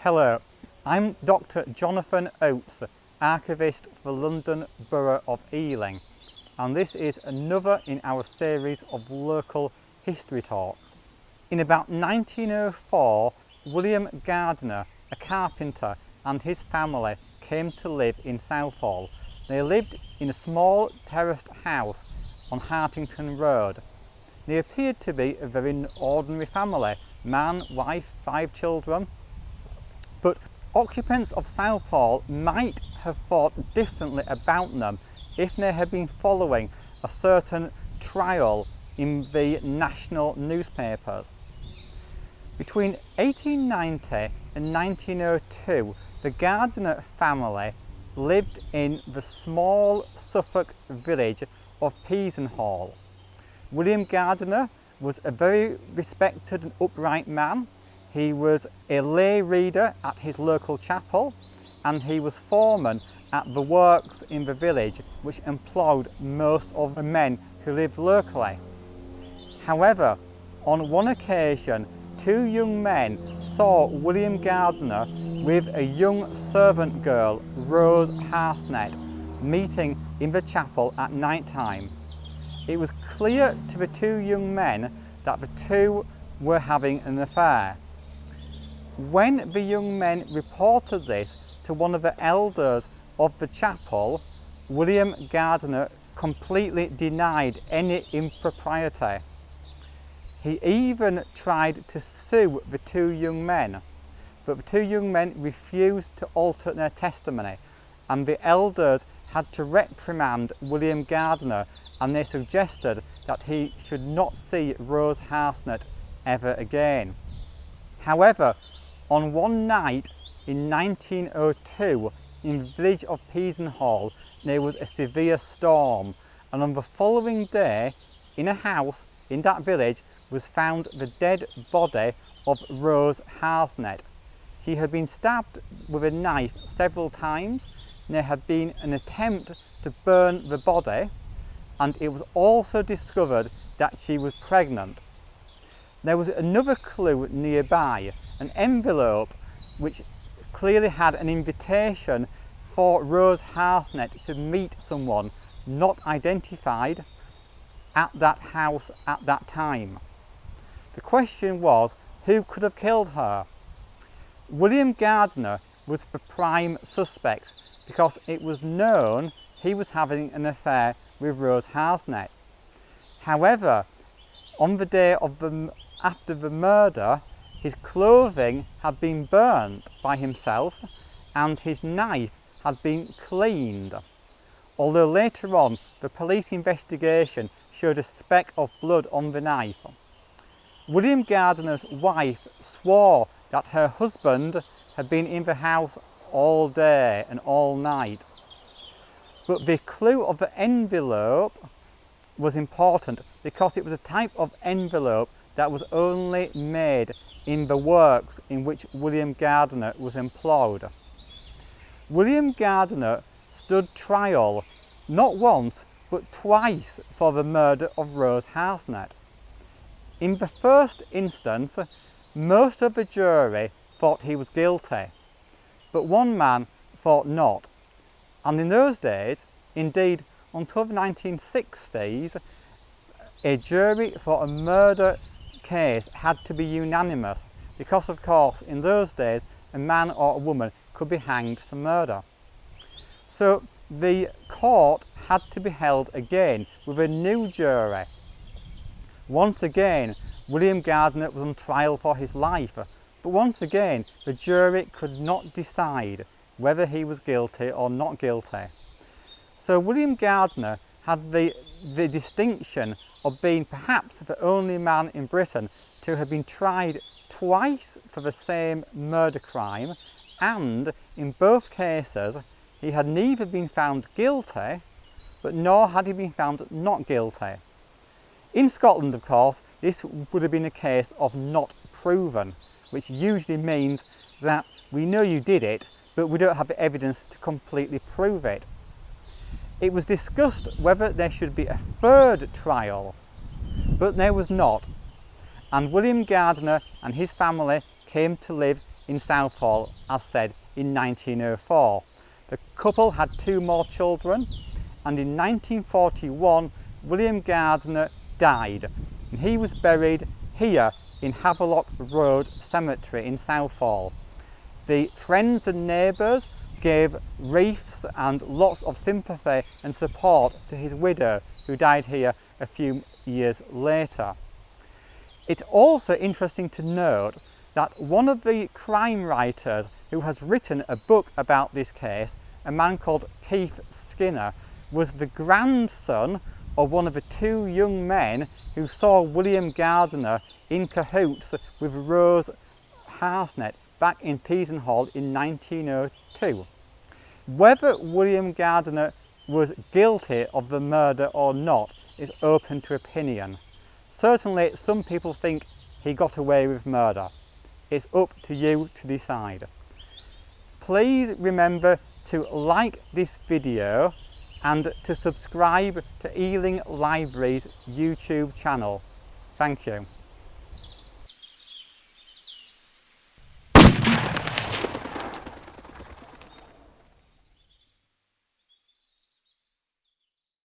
Hello, I'm Dr. Jonathan Oates, Archivist for London Borough of Ealing, and this is another in our series of local history talks. In about 1904, William Gardner, a carpenter, and his family came to live in Southall. They lived in a small terraced house on Hartington Road. They appeared to be a very ordinary family, man, wife, 5 children. But occupants of Southall might have thought differently about them if they had been following a certain trial in the national newspapers. Between 1890 and 1902, the Gardner family lived in the small Suffolk village of Peasenhall. William Gardner was a very respected and upright man. He was a lay reader at his local chapel, and he was foreman at the works in the village, which employed most of the men who lived locally. However, on one occasion, 2 young men saw William Gardner with a young servant girl, Rose Harsnet, meeting in the chapel at night time. It was clear to the 2 young men that the 2 were having an affair. When the young men reported this to one of the elders of the chapel, William Gardner completely denied any impropriety. He even tried to sue the 2 young men, but the 2 young men refused to alter their testimony, and the elders had to reprimand William Gardner, and they suggested that he should not see Rose Harsnet ever again. However, on one night in 1902, in the village of Peasenhall, there was a severe storm, and on the following day, in a house in that village, was found the dead body of Rose Harsnet. She had been stabbed with a knife several times. There had been an attempt to burn the body, and it was also discovered that she was pregnant. There was another clue nearby, an envelope which clearly had an invitation for Rose Harsnet to meet someone not identified at that house at that time. The question was, who could have killed her? William Gardner was the prime suspect because it was known he was having an affair with Rose Harsnet. However, on the day after the murder, his clothing had been burnt by himself and his knife had been cleaned, although later on the police investigation showed a speck of blood on the knife. William Gardner's wife swore that her husband had been in the house all day and all night. But the clue of the envelope was important because it was a type of envelope that was only made in the works in which William Gardner was employed. William Gardner stood trial not once but twice for the murder of Rose Harsnet. In the first instance, most of the jury thought he was guilty, but one man thought not. And in those days, indeed until the 1960s, a jury for a murder case had to be unanimous because, of course, in those days a man or a woman could be hanged for murder. So the court had to be held again with a new jury. Once again, William Gardner was on trial for his life, but once again the jury could not decide whether he was guilty or not guilty. So William Gardner had the distinction of being perhaps the only man in Britain to have been tried twice for the same murder crime, and in both cases he had neither been found guilty but nor had he been found not guilty. In Scotland, of course, this would have been a case of not proven, which usually means that we know you did it, but we don't have the evidence to completely prove it. It was discussed whether there should be a third trial, but there was not. And William Gardner and his family came to live in Southall, as said, in 1904. The couple had 2 more children, and in 1941 William Gardner died, and he was buried here in Havelock Road Cemetery in Southall. The friends and neighbours gave wreaths and lots of sympathy and support to his widow, who died here a few years later. It's also interesting to note that one of the crime writers who has written a book about this case, a man called Keith Skinner, was the grandson of one of the 2 young men who saw William Gardner in cahoots with Rose Harsnett back in Peasenhall in 1902. Whether William Gardner was guilty of the murder or not is open to opinion. Certainly some people think he got away with murder. It's up to you to decide. Please remember to like this video and to subscribe to Ealing Library's YouTube channel. Thank you.